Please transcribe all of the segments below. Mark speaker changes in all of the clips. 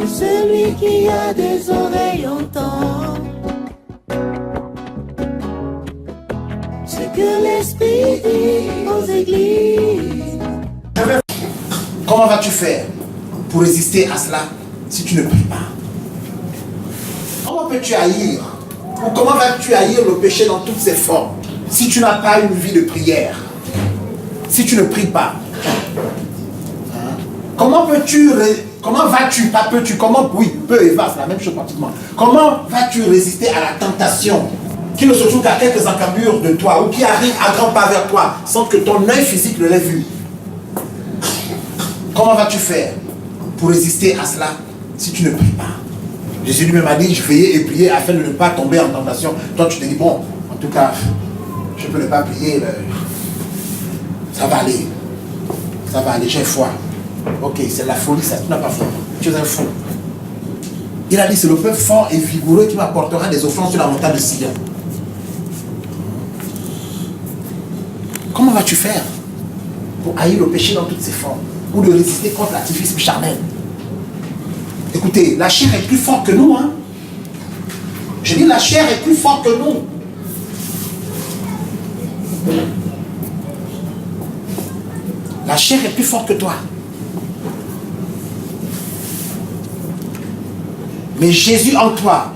Speaker 1: Celui qui a des oreilles entend ce que l'Esprit dit aux églises.
Speaker 2: Comment vas-tu faire pour résister à cela si tu ne pries pas? Comment peux-tu haïr? Ou comment vas-tu haïr le péché dans toutes ses formes si tu n'as pas une vie de prière? Si tu ne pries pas? Comment peux-tu, comment vas-tu, pas peux-tu, comment, oui, peu et va, c'est la même chose pratiquement. Comment vas-tu résister à la tentation qui ne se trouve qu'à quelques encablures de toi ou qui arrive à grands pas vers toi sans que ton œil physique ne l'ait vu? Comment vas-tu faire pour résister à cela si tu ne pries pas? Jésus lui-même a dit, je veillais et prier afin de ne pas tomber en tentation. Toi tu te dis, bon, en tout cas, je peux ne pas prier, ça va aller. Ça va aller, j'ai foi. Ok, c'est la folie, ça, tu n'as pas foi. Tu es un fou. Il a dit, c'est le peuple fort et vigoureux qui m'apportera des offrandes sur la montagne de Sion. Comment vas-tu faire pour haïr le péché dans toutes ses formes ou de résister contre l'activisme charnel? Écoutez, la chair est plus forte que nous. Hein? Je dis, la chair est plus forte que nous. La chair est plus forte que toi. Mais Jésus en toi,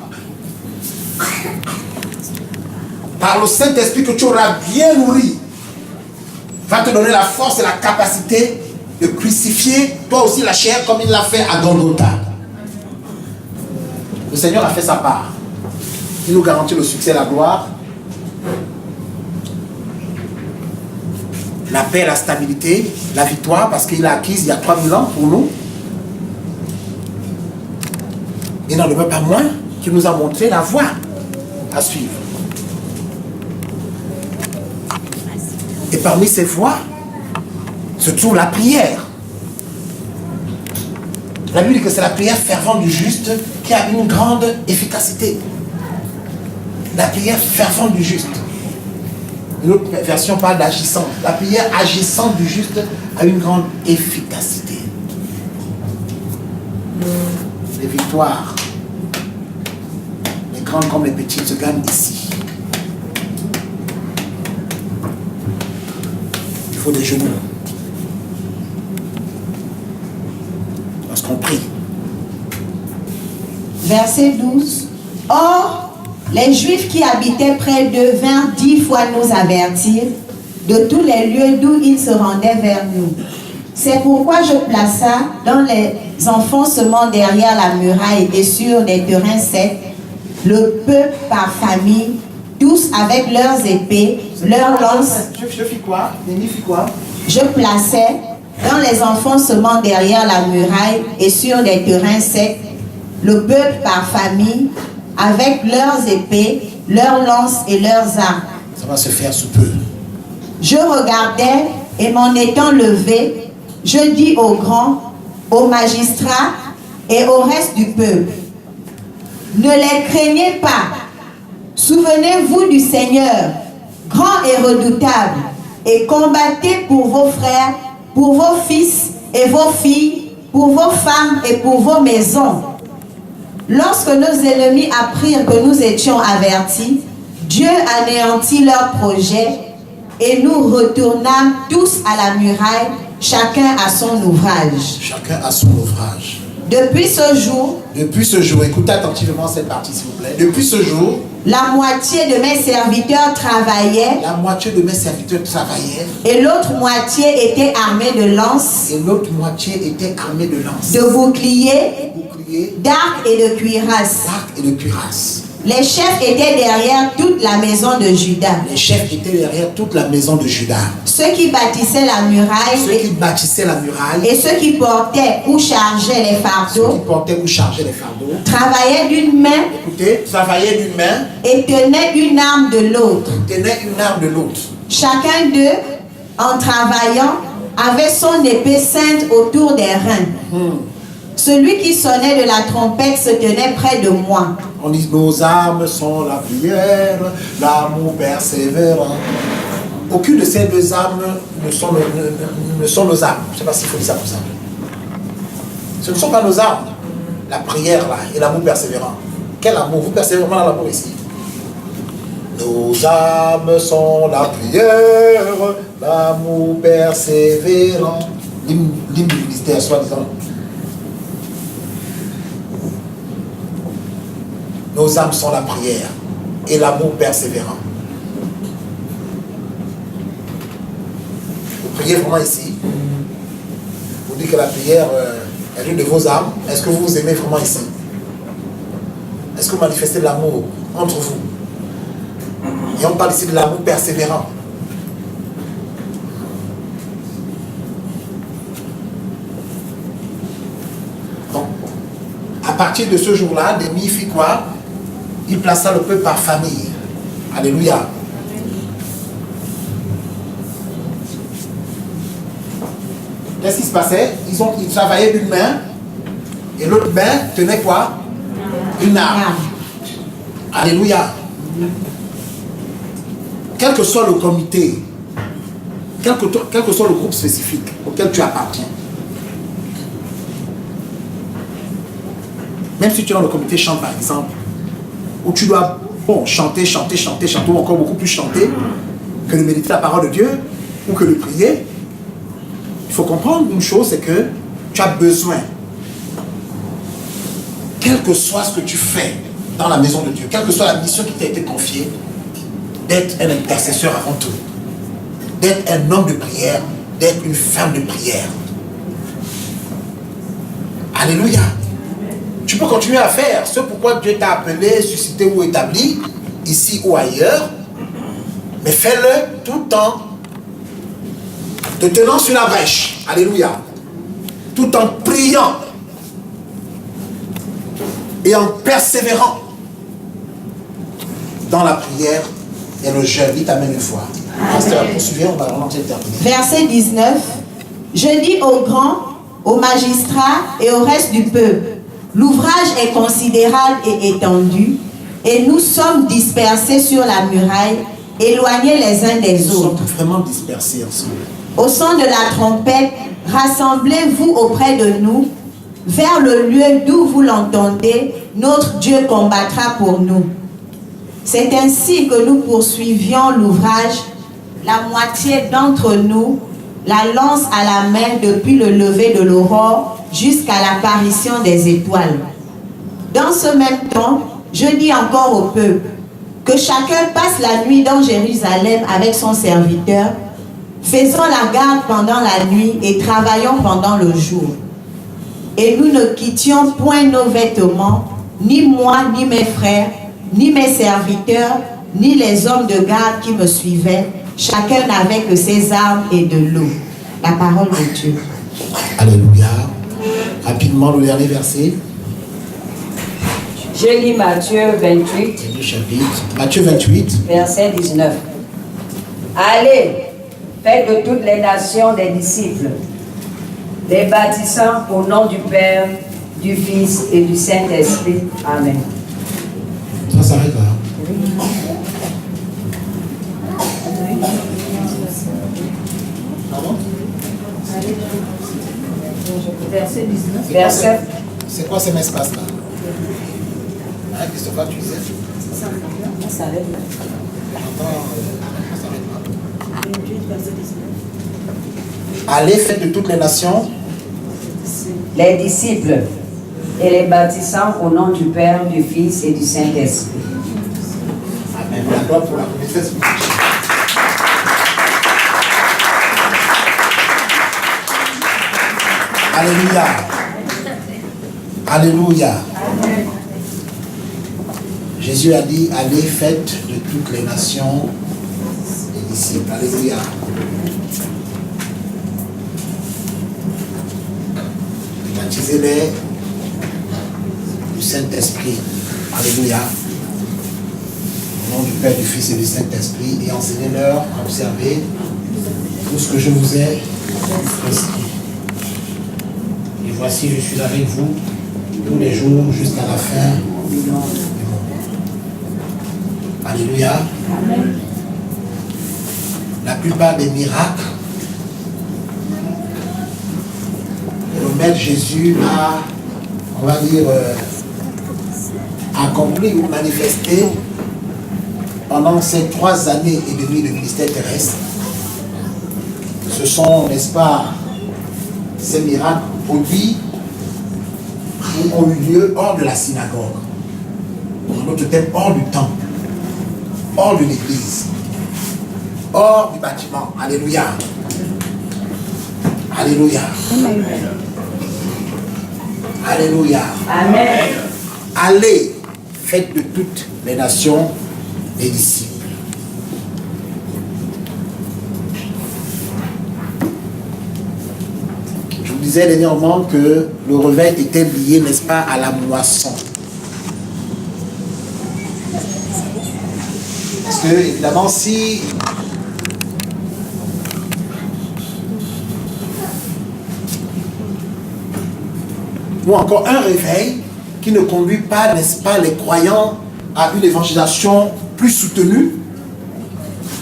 Speaker 2: par le Saint-Esprit que tu auras bien nourri, va te donner la force et la capacité de crucifier toi aussi la chair comme il l'a fait à Golgotha. Le Seigneur a fait sa part. Il nous garantit le succès et la gloire, la paix, la stabilité, la victoire, parce qu'il a acquis il y a 3000 ans pour nous. Il n'en demeure pas moins qu'il nous a montré la voie à suivre. Et parmi ces voies se trouve la prière. La Bible dit que c'est la prière fervente du juste qui a une grande efficacité. La prière fervente du juste. Une autre version parle d'agissante. La prière agissante du juste a une grande efficacité. Les victoires, les grandes comme les petites, se gagnent ici. Il faut des genoux. Lorsqu'on prie.
Speaker 3: Verset 12. Or, les Juifs qui habitaient près d'eux vinrent 10 fois nous avertir de tous les lieux d'où ils se rendaient vers nous. C'est pourquoi je plaça dans les enfoncements derrière la muraille et sur des terrains secs le peuple par famille, tous avec leurs épées, leurs lances.
Speaker 2: Je fis quoi? Némi fit quoi?
Speaker 3: Je plaçais dans les enfoncements derrière la muraille et sur des terrains secs le peuple par famille, avec leurs épées, leurs lances et leurs armes.
Speaker 2: Ça va se faire sous peu.
Speaker 3: Je regardais et m'en étant levé, je dis aux grands, aux magistrats et au reste du peuple, ne les craignez pas. Souvenez-vous du Seigneur, grand et redoutable, et combattez pour vos frères, pour vos fils et vos filles, pour vos femmes et pour vos maisons. Lorsque nos ennemis apprirent que nous étions avertis, Dieu anéantit leur projet et nous retournâmes tous à la muraille, chacun à son ouvrage.
Speaker 2: Chacun à son ouvrage.
Speaker 3: Depuis ce jour,
Speaker 2: Écoutez attentivement cette partie s'il vous plaît. Depuis ce jour,
Speaker 3: la moitié de mes serviteurs travaillaient. Et l'autre moitié était armée de lances. De boucliers. D'arcs et de cuirasses. Les chefs étaient derrière toute la maison de Juda. Ceux qui bâtissaient la muraille. Et ceux qui portaient ou chargeaient les fardeaux. Travaillaient d'une main. Et tenaient une arme de l'autre. Chacun d'eux, en travaillant, avait son épée ceinte autour des reins. Celui qui sonnait de la trompette se tenait près de moi.
Speaker 2: On dit nos armes sont la prière, l'amour persévérant. Aucune de ces deux armes ne sont nos armes. Je ne sais pas s'il faut dire ça comme ça. Ce ne sont pas nos armes. la prière là et l'amour persévérant. Quel amour? Vous persévérez dans l'amour ici. Nos âmes sont la prière, l'amour persévérant. L'hymne du ministère, soi-disant. Nos âmes sont la prière et l'amour persévérant. Vous priez vraiment ici. Vous dites que la prière est l'une de vos âmes. Est-ce que vous vous aimez vraiment ici? Est-ce que vous manifestez de l'amour entre vous? Et on parle ici de l'amour persévérant. Donc, à partir de ce jour-là, Néhémie fit quoi? Il plaça le peuple par famille. Alléluia. Qu'est-ce qui se passait? Ils travaillaient d'une main et l'autre main tenait quoi? Une arme. Alléluia. Quel que soit le comité, quel que soit le groupe spécifique auquel tu appartiens, même si tu es dans le comité chant par exemple, où tu dois chanter, ou encore beaucoup plus chanter que de méditer la parole de Dieu ou que de prier, il faut comprendre une chose, c'est que tu as besoin, quel que soit ce que tu fais dans la maison de Dieu, quelle que soit la mission qui t'a été confiée, d'être un intercesseur avant tout, d'être un homme de prière, d'être une femme de prière. Alléluia. Tu peux continuer à faire ce pourquoi Dieu t'a appelé, suscité ou établi, ici ou ailleurs, mais fais-le tout le temps, te tenant sur la brèche. Alléluia. Tout en priant et en persévérant dans la prière et le jeûne. Dites amen une fois. Pasteur, poursuivez, on va terminer.
Speaker 3: Verset 19. Je dis aux grands, aux magistrats et au reste du peuple, l'ouvrage est considérable et étendu, et nous sommes dispersés sur la muraille, éloignés les uns des autres.
Speaker 2: Nous sommes vraiment dispersés ensemble.
Speaker 3: Au son de la trompette, rassemblez-vous auprès de nous, vers le lieu d'où vous l'entendez, notre Dieu combattra pour nous. C'est ainsi que nous poursuivions l'ouvrage, la moitié d'entre nous, la lance à la main depuis le lever de l'aurore jusqu'à l'apparition des étoiles. Dans ce même temps, je dis encore au peuple, que chacun passe la nuit dans Jérusalem avec son serviteur, faisons la garde pendant la nuit et travaillons pendant le jour. Et nous ne quittions point nos vêtements, ni moi, ni mes frères, ni mes serviteurs, ni les hommes de garde qui me suivaient. Chacun n'avait que ses armes et de l'eau. La parole de Dieu.
Speaker 2: Alléluia. Rapidement, le dernier verset.
Speaker 4: Je lis Matthieu 28.
Speaker 2: Matthieu 28.
Speaker 4: Verset 19. Allez, faites de toutes les nations des disciples, les baptisant au nom du Père, du Fils et du Saint-Esprit. Amen.
Speaker 2: Ça s'arrête là. Pardon?
Speaker 4: Verset 19. Verset.
Speaker 2: C'est quoi ces espaces là? Hein, Christophe, tu disais?
Speaker 4: Ça s'arrête là.
Speaker 2: Allez, faites de toutes les nations
Speaker 4: Les disciples et les baptisant au nom du Père, du Fils et du Saint-Esprit.
Speaker 2: Amen. La gloire pour la confession. Alléluia. Alléluia. Jésus a dit, allez, faites de toutes les nations les disciples. Alléluia. Baptisez-les du Saint-Esprit. Alléluia. Au nom du Père, du Fils et du Saint-Esprit. Et enseignez-leur à observer tout ce que je vous ai prescrit. Et voici, je suis avec vous tous les jours jusqu'à la fin du monde. Alléluia.
Speaker 4: Amen.
Speaker 2: La plupart des miracles que le Maître Jésus a on va dire, accompli ou manifesté pendant ces 3 années et demie de ministère terrestre. Ce sont, n'est-ce pas, ces miracles produits qui ont eu lieu hors de la synagogue. En d'autres termes, hors du temple, hors de l'église, hors du bâtiment. Alléluia. Alléluia.
Speaker 1: Amen.
Speaker 2: Alléluia.
Speaker 4: Amen.
Speaker 2: Allez, faites de toutes les nations des disciples. Je vous disais dernièrement que le réveil était lié, n'est-ce pas, à la moisson. Parce que, évidemment, si ou encore un réveil qui ne conduit pas, n'est-ce pas, les croyants à une évangélisation plus soutenue,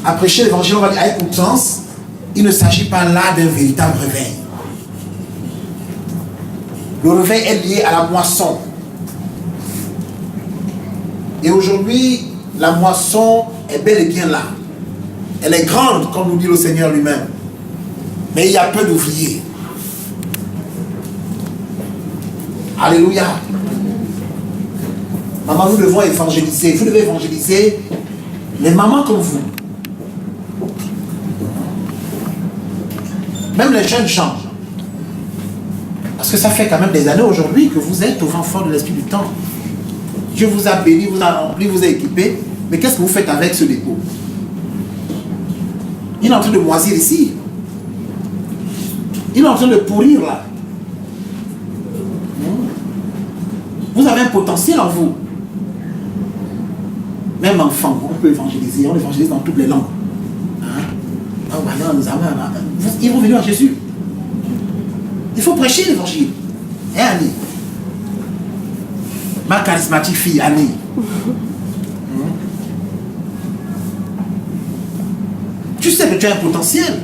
Speaker 2: à prêcher l'évangile, on va dire, avec outrance, il ne s'agit pas là d'un véritable réveil. Le réveil est lié à la moisson. Et aujourd'hui, la moisson est bel et bien là. Elle est grande, comme nous dit le Seigneur lui-même. Mais il y a peu d'ouvriers. Alléluia. Maman, nous devons évangéliser. Vous devez évangéliser les mamans comme vous. Même les jeunes gens. Parce que ça fait quand même des années aujourd'hui que vous êtes aux enfants de l'Esprit du temps. Dieu vous a béni, vous a rempli, vous a équipé. Mais qu'est-ce que vous faites avec ce dépôt? Il est en train de moisir ici. Il est en train de pourrir là. Vous avez un potentiel en vous. Même enfant, on peut évangéliser. On évangélise dans toutes les langues. Hein? Ils vont venir à Jésus. Il faut prêcher l'évangile. Hein, Annie? Ma charismatique fille, Annie. Tu sais que tu as un potentiel.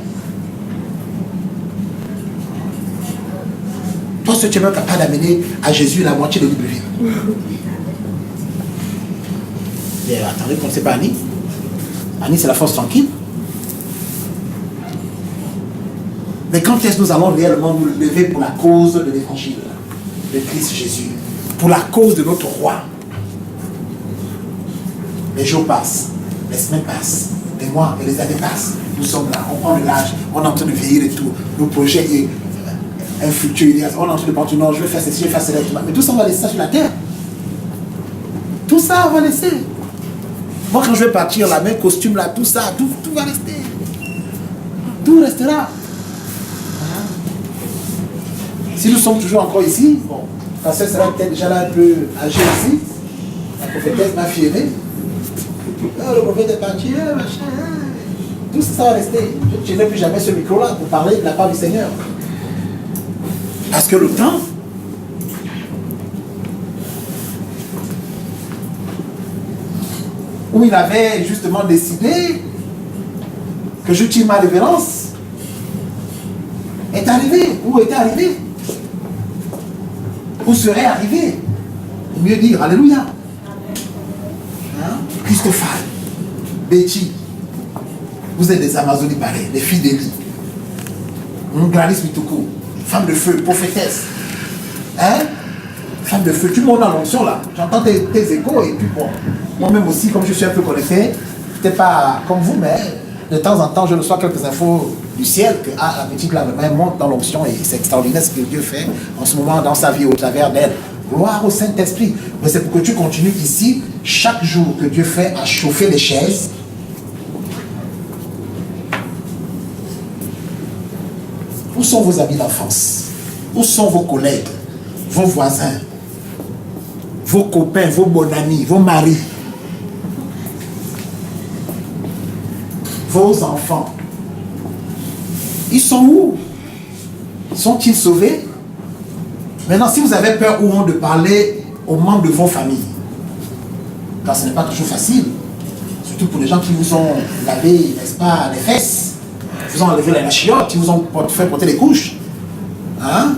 Speaker 2: Toi, ce tu es même capable d'amener à Jésus la moitié de libre vie. Et attendez, qu'on ne sait pas Annie. Annie, c'est la force tranquille. Mais quand est-ce que nous allons réellement nous lever pour la cause de l'évangile de Christ Jésus, pour la cause de notre roi? Les jours passent, les semaines passent, les mois et les années passent. Nous sommes là, on prend de l'âge, on est en train de vieillir et tout. Nos projets, un futur, on est en train de penser, non, je vais faire ceci, je vais faire cela. Mais tout ça, on va laisser ça sur la terre. Tout ça, on va laisser. Moi, quand je vais partir, là, même costume, là, tout ça, tout va rester. Tout restera. Si nous sommes toujours encore ici, bon, ta soeur sera peut-être déjà là un peu âgée ici. La prophétesse, ma fille aînée. Oh, le prophète est parti, machin. Tout ça va rester. Je n'ai plus jamais ce micro-là pour parler de la part du Seigneur. Parce que le temps, où il avait justement décidé que je tire ma révérence, est arrivé, ou était arrivé, ou serait arrivé, pour mieux dire, alléluia. Hein? Christophane, Betty, vous êtes des Amazones pareilles, des filles d'Élie. Gladys Mitoko, femme de feu, prophétesse. Hein? Femme de feu, tu montes dans l'onction là, j'entends tes échos et puis bon, moi-même aussi, comme je suis un peu connecté, peut-être pas comme vous, mais de temps en temps, je reçois quelques infos du ciel que la petite là, elle monte dans l'onction et c'est extraordinaire ce que Dieu fait en ce moment dans sa vie au travers d'elle. Gloire au Saint-Esprit. Mais c'est pour que tu continues ici, chaque jour que Dieu fait à chauffer les chaises. Où sont vos amis d'enfance? Où sont vos collègues, vos voisins, vos copains, vos bons amis, vos maris, vos enfants? Ils sont où? Sont-ils sauvés? Maintenant, si vous avez peur ou honte de parler aux membres de vos familles, car ce n'est pas toujours facile, surtout pour les gens qui vous ont lavé, n'est-ce pas, les fesses, vous ont enlevé la chiotte, qui vous ont fait porter les couches, hein?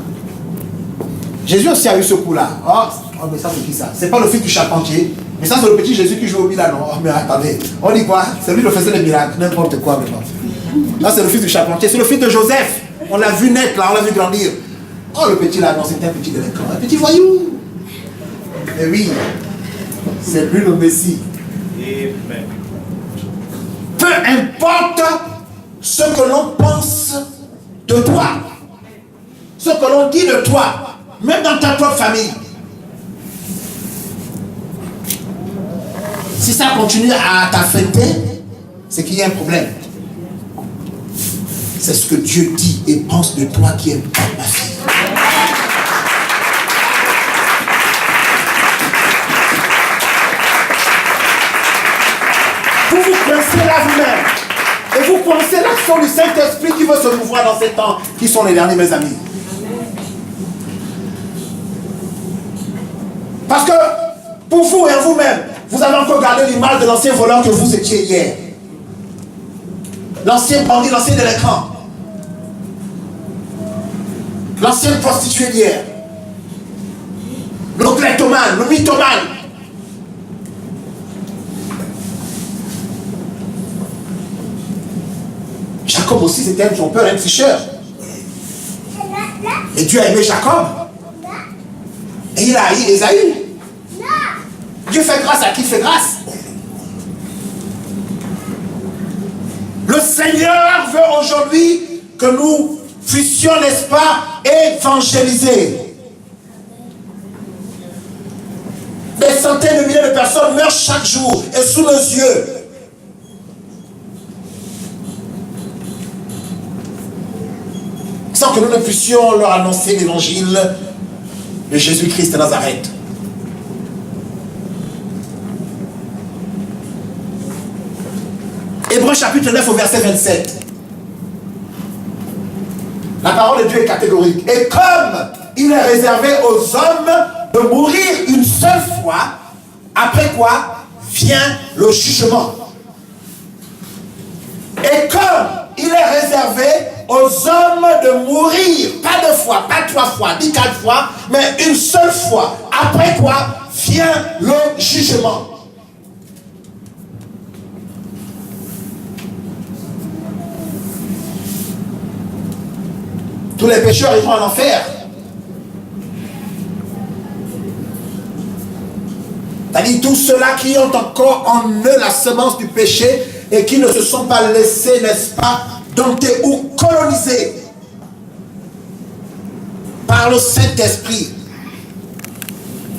Speaker 2: Jésus aussi a eu ce coup-là. Oh, mais ça c'est qui ça? C'est pas le fils du charpentier. Mais ça c'est le petit Jésus qui joue au Milan. Oh, mais attendez. On dit quoi? C'est lui qui faisait les miracles. N'importe quoi maintenant. Là c'est le fils du charpentier. C'est le fils de Joseph. On l'a vu naître là, on l'a vu grandir. Oh le petit là, non, c'était un petit délinquant. Un petit voyou. Mais oui, c'est lui le Messie.
Speaker 5: Amen.
Speaker 2: Peu importe ce que l'on pense de toi, ce que l'on dit de toi, même dans ta propre famille, si ça continue à t'affecter, c'est qu'il y a un problème. C'est ce que Dieu dit et pense de toi qui est ma fille. Vous pensez là vous-même. Et vous pensez l'action du Saint-Esprit qui veut se mouvoir dans ces temps qui sont les derniers, mes amis. Parce que pour vous et en vous-même, vous avez encore gardé l'image de l'ancien voleur que vous étiez hier. L'ancien bandit, l'ancien délinquant. L'ancienne prostituée d'hier. Le kleptomane, le mythomane. Jacob aussi, c'était un trompeur, un tricheur. Et Dieu a aimé Jacob. Et il a haï Ésaü. Dieu fait grâce à qui fait grâce. Le Seigneur veut aujourd'hui que nous puissions, n'est-ce pas, évangéliser. Des centaines de milliers de personnes meurent chaque jour et sous nos yeux. Sans que nous ne puissions leur annoncer l'évangile de Jésus-Christ de Nazareth. Hébreux chapitre 9 au verset 27. La parole de Dieu est catégorique. Et comme il est réservé aux hommes de mourir une seule fois, après quoi vient le jugement. Et comme il est réservé aux hommes de mourir, pas deux fois, pas trois fois, ni quatre fois, mais une seule fois, après quoi vient le jugement. Tous les pécheurs iront en enfer. C'est-à-dire tous ceux-là qui ont encore en eux la semence du péché et qui ne se sont pas laissés, n'est-ce pas, dompter ou coloniser par le Saint-Esprit.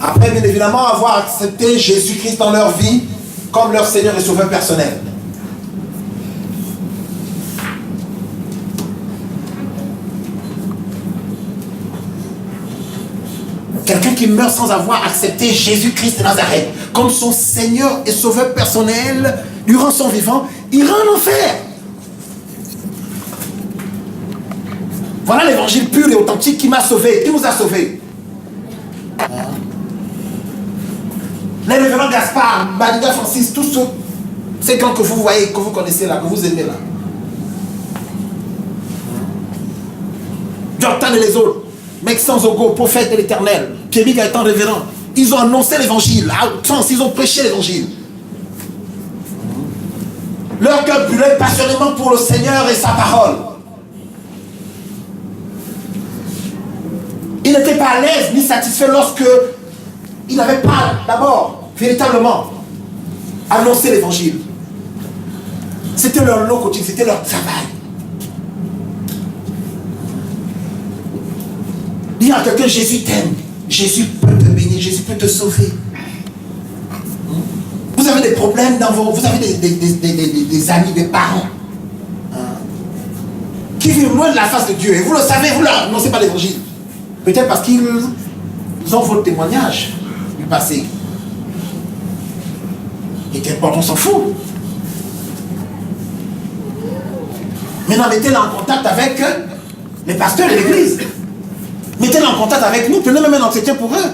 Speaker 2: Après, bien évidemment, avoir accepté Jésus-Christ dans leur vie comme leur Seigneur et Sauveur personnel. Quelqu'un qui meurt sans avoir accepté Jésus-Christ de Nazareth comme son Seigneur et Sauveur personnel durant son vivant, ira en enfer. Voilà l'évangile pur et authentique qui m'a sauvé, qui nous a sauvés. Les révérends Gaspard, Madiga Francis, tous ces grands que vous voyez, que vous connaissez là, que vous aimez là. Jordan et les autres. Maxence Ogo, prophète de l'Éternel, Pierre Gaëtan révérend, ils ont annoncé l'évangile, à outrance, ils ont prêché l'évangile. Leur cœur brûlait passionnément pour le Seigneur et sa parole. Ils n'étaient pas à l'aise ni satisfaits lorsque ils n'avaient pas d'abord véritablement annoncé l'évangile. C'était leur lot quotidien, c'était leur travail. Dire à quelqu'un, Jésus t'aime, Jésus peut te bénir, Jésus peut te sauver. Vous avez des problèmes dans vos... Vous avez des amis, des parents qui vivent loin de la face de Dieu. Et vous le savez, vous leur annoncez pas l'évangile. Peut-être parce qu'ils ont votre témoignage du passé. Et qu'importe, on s'en fout. Maintenant, mettez-les en contact avec les pasteurs de l'église. Mettez-les en contact avec nous, prenez même un entretien pour eux.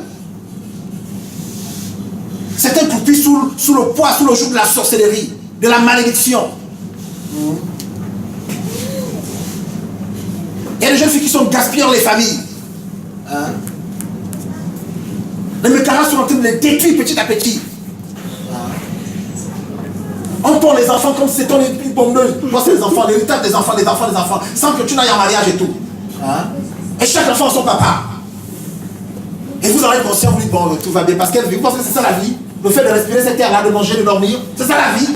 Speaker 2: Certains croupissent sous le poids, sous le joug de la sorcellerie, de la malédiction. Il y a des jeunes filles qui sont gaspillées dans les familles. Les mécaras sont en train de les détruire petit à petit. On prend les enfants comme si c'était une bombeuse. Moi, c'est les enfants, l'héritage des enfants, des enfants, des enfants, sans que tu n'ailles en mariage et tout. Et chaque enfant a son papa. Et vous aurez conscience, vous dites, bon, tout va bien, parce qu'elle vit. Vous pensez que c'est ça la vie? Le fait de respirer cette terre-là, de manger, de dormir, c'est ça la vie?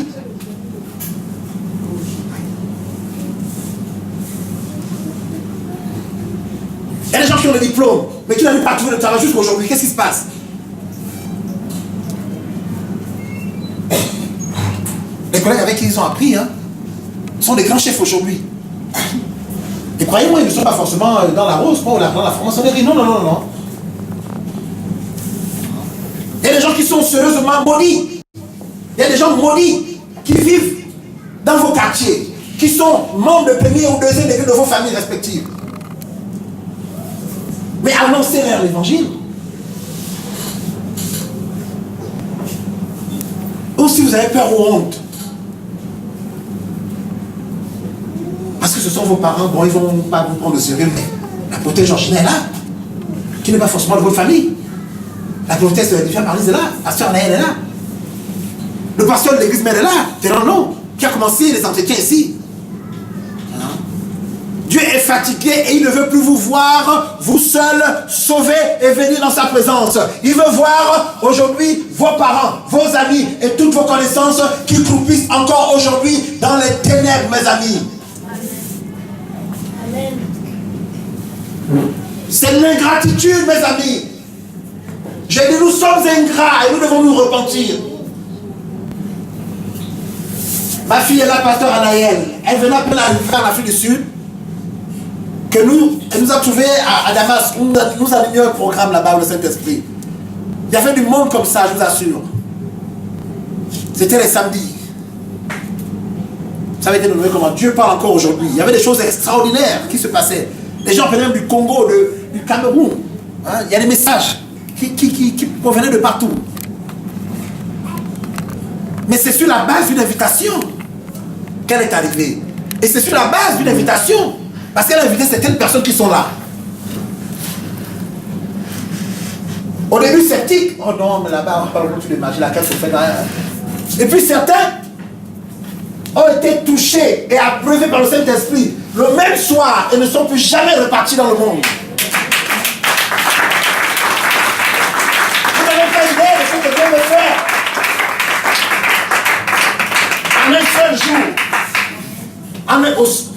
Speaker 2: Il y a des gens qui ont le diplôme, mais qui n'arrivent pas à trouver le travail jusqu'à aujourd'hui. Qu'est-ce qui se passe? Les collègues avec qui ils ont appris, sont des grands chefs aujourd'hui. Et croyez-moi, ils ne sont pas forcément dans la rose, pas dans la franc-maçonnerie. Non, non, non, non. Il y a des gens qui sont sérieusement maudits. Il y a des gens maudits qui vivent dans vos quartiers, qui sont membres de premier ou deuxième degré de vos familles respectives. Mais annoncez-leur l'évangile. Ou si vous avez peur ou honte, parce que ce sont vos parents, bon, ils ne vont pas vous prendre au sérieux, mais la protège originale est là, qui n'est pas forcément de votre famille. La protège de la différente parole est là, la pasteur elle est là. Le pasteur de l'église, mais elle est là, c'est non, non, qui a commencé les entretiens ici. Dieu est fatigué et il ne veut plus vous voir, vous seul, sauver et venir dans sa présence. Il veut voir aujourd'hui vos parents, vos amis et toutes vos connaissances qui croupissent encore aujourd'hui dans les ténèbres, mes amis. Amen. C'est l'ingratitude, mes amis. J'ai dit, nous sommes ingrats et nous devons nous repentir. Ma fille est là, pasteur Anaël. Elle venait à peine d'arriver en Afrique du Sud. Elle nous a trouvés à Damas. Nous avons mis un programme là-bas, le Saint-Esprit. Il y avait du monde comme ça, je vous assure. C'était les samedis. Ça avait été nommé comment Dieu parle encore aujourd'hui. Il y avait des choses extraordinaires qui se passaient. Les gens venaient même du Congo, du Cameroun. Il y a des messages qui provenaient de partout. Mais c'est sur la base d'une invitation qu'elle est arrivée. Et c'est sur la base d'une invitation. Parce qu'elle a invité certaines personnes qui sont là. Au début, sceptique. Oh non, mais là-bas, on parle de magie, laquelle se fait rien. Et puis certains ont été touchés et approuvés par le Saint-Esprit le même soir et ne sont plus jamais repartis dans le monde. Vous n'avez pas idée de ce que Dieu veut faire. En un seul jour.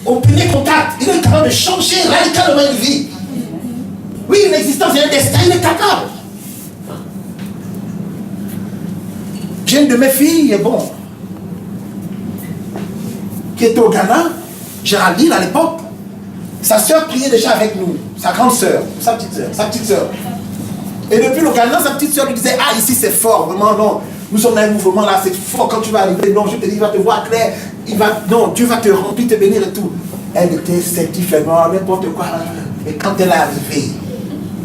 Speaker 2: Au premier contact, il est capable de changer radicalement une vie. Oui, une existence et un destin, il est capable. J'ai une de mes filles, bon, qui était au Ghana, Géraldine à l'époque. Sa soeur priait déjà avec nous, sa grande soeur, sa petite soeur. Et depuis le Ghana, sa petite soeur lui disait, ah ici c'est fort, vraiment non. Nous sommes dans un mouvement là, c'est fort quand tu vas arriver. Non, je te dis, il va te voir clair. Non, Dieu va te remplir, te bénir et tout. Elle était sceptique, vraiment, n'importe quoi. Et quand elle est arrivée,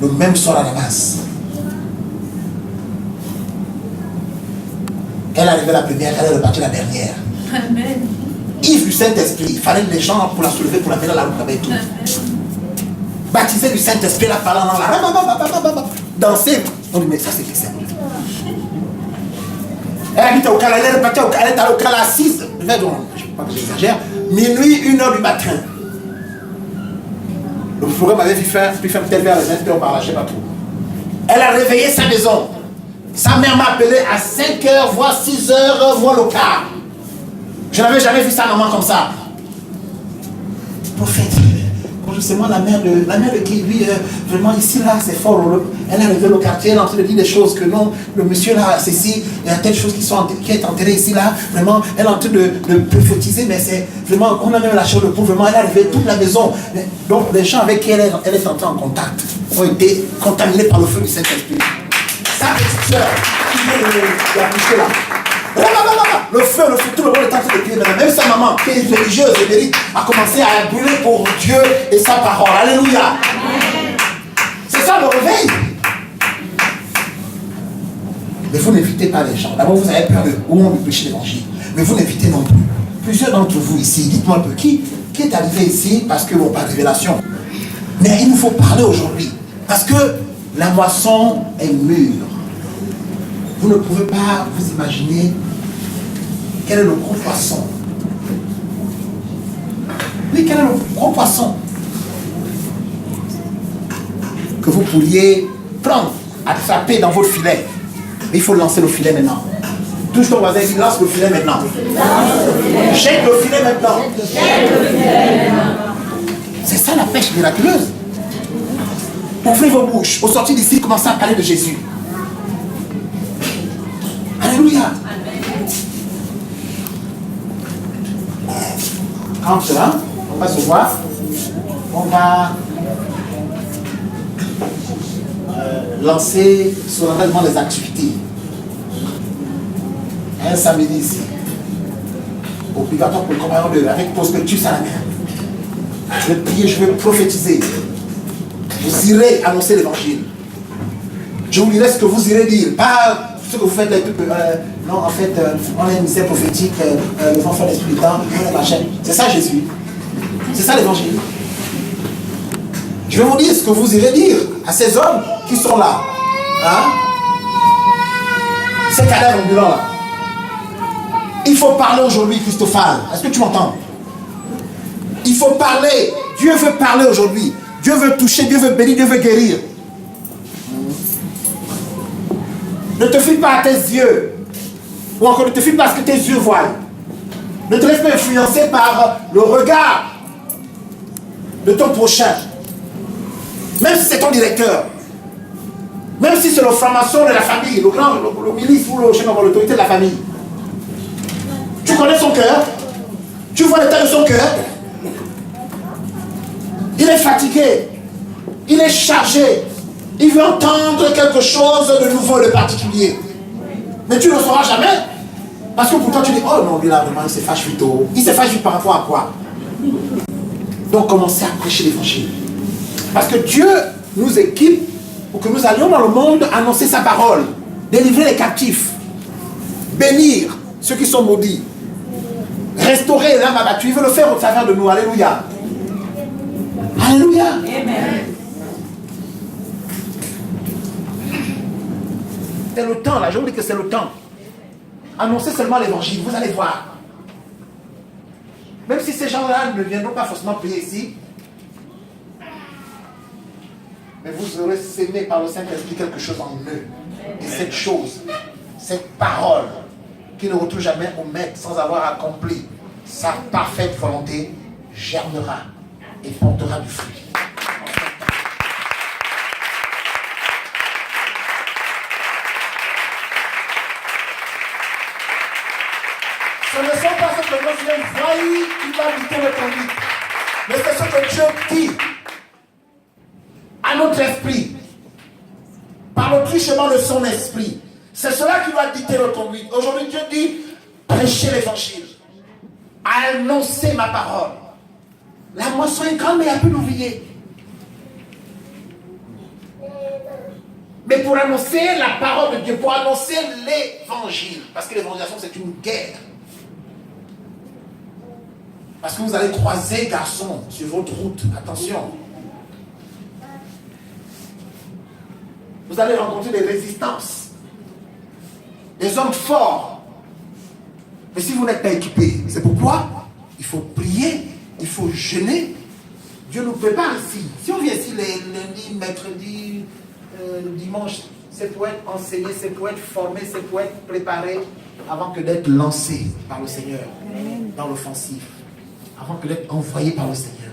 Speaker 2: le même soir à la masse, elle est arrivée la première, elle est repartie la dernière. Amen. Yves du Saint-Esprit, il fallait les gens pour la soulever, pour la mettre dans la route avec tout. Baptisé du Saint-Esprit, la parlant dans la... Danser. On dit, mais ça c'est qui ça? Elle habite au Canada, elle est partie au Canada assise. Je ne sais pas que j'exagère. Minuit, 1h du matin. Le programme avait pu faire peut-être vers les 20h par là, je ne sais pas trop. Elle a réveillé sa maison. Sa mère m'a appelé à 5h, voire 6h, voire le quart. Je n'avais jamais vu sa maman comme ça. Prophète. Justement, la mère de qui, lui, vraiment ici, là, c'est fort. Elle est arrivée au quartier, elle est en train de dire des choses que non, le monsieur là, c'est ici, il y a telle chose qui est enterrée ici, là, vraiment, elle est en train de prophétiser, mais c'est vraiment, on a même la chair de poule, vraiment, elle est arrivée toute la maison. Donc, les gens avec qui elle est entrée en contact ont été contaminés par le feu du Saint-Esprit. Sa petite soeur, qui vient de la coucher là. Le feu, tout le monde est en train de prier. Même sa maman, qui est religieuse et mérite, a commencé à brûler pour Dieu et sa parole. Alléluia. C'est ça le réveil. Mais vous n'invitez pas les gens. D'abord, vous avez peur de où on prêche l'évangile. Mais vous n'invitez non plus. Plusieurs d'entre vous ici, dites-moi un peu, qui est arrivé ici parce que bon, pas de révélation. Mais il nous faut parler aujourd'hui. Parce que la moisson est mûre. Vous ne pouvez pas vous imaginer quel est le gros poisson. Oui, quel est le gros poisson que vous pourriez prendre, attraper dans votre filet. Mais il faut lancer le filet maintenant. Touche ton voisin et dis, lance le filet maintenant. Jette le filet maintenant. C'est ça la pêche miraculeuse. Ouvrez vos bouches. Au sortir d'ici, commencez à parler de Jésus. Alléluia. Quand cela, on va se voir. On va lancer solennellement les activités. Un samedi ici, obligatoire pour le compagnon de avec prospectus à la main. Je vais prier, je vais prophétiser. Vous irez annoncer l'évangile. Je vous dirai ce que vous irez dire. Pas ce que vous faites. Non, en fait, on a une mystère prophétique, les enfants de l'Esprit temps, c'est ça Jésus. C'est ça l'évangile. Je vais vous dire ce que vous irez dire à ces hommes qui sont là. Hein? Ces cadavres ambulants là. Il faut parler aujourd'hui, Christophane. Est-ce que tu m'entends? Il faut parler. Dieu veut parler aujourd'hui. Dieu veut toucher, Dieu veut bénir, Dieu veut guérir. Ne te fie pas à tes yeux. Ou encore ne te fie pas à ce que tes yeux voient. Ne te laisse pas influencer par le regard de ton prochain. Même si c'est ton directeur. Même si c'est le franc-maçon de la famille, le ministre ou l'autorité de la famille. Tu connais son cœur. Tu vois l'état de son cœur. Il est fatigué. Il est chargé. Il veut entendre quelque chose de nouveau, de particulier. Mais tu ne le sauras jamais. Parce que pourtant tu dis, oh non, lui là, vraiment, il se fâche vite. Il se fâche vite par rapport à quoi? Donc commencez à prêcher l'évangile. Parce que Dieu nous équipe pour que nous allions dans le monde annoncer sa parole, délivrer les captifs, bénir ceux qui sont maudits, restaurer l'âme abattue. Il veut le faire au travers de nous. Alléluia. Alléluia. Amen. C'est le temps, là, je vous dis que c'est le temps. Annoncez seulement l'évangile, vous allez voir. Même si ces gens-là ne viendront pas forcément prier ici, mais vous aurez sémé par le Saint-Esprit quelque chose en eux. Et cette chose, cette parole, qui ne retourne jamais au maître sans avoir accompli sa parfaite volonté, germera et portera du fruit. Ce ne sont pas ce que nous voyons qui va dicter notre conduite, mais c'est ce que Dieu dit à notre esprit, par le truchement de son esprit. C'est cela qui doit dicter notre conduite. Aujourd'hui, Dieu dit, prêchez l'évangile, annoncez ma parole. La moisson est grande, mais il n'y a plus d'ouvriers. Mais pour annoncer la parole de Dieu, pour annoncer l'évangile, parce que l'évangélisation c'est une guerre. Parce que vous allez croiser, garçons, sur votre route. Attention. Vous allez rencontrer des résistances. Des hommes forts. Mais si vous n'êtes pas équipés, c'est pourquoi il faut prier, il faut jeûner. Dieu nous prépare ici. Si on vient ici les lundis, mercredis, dimanche, c'est pour être enseigné, c'est pour être formé, c'est pour être préparé avant que d'être lancé par le Seigneur dans l'offensive. Avant que d'être envoyé par le Seigneur.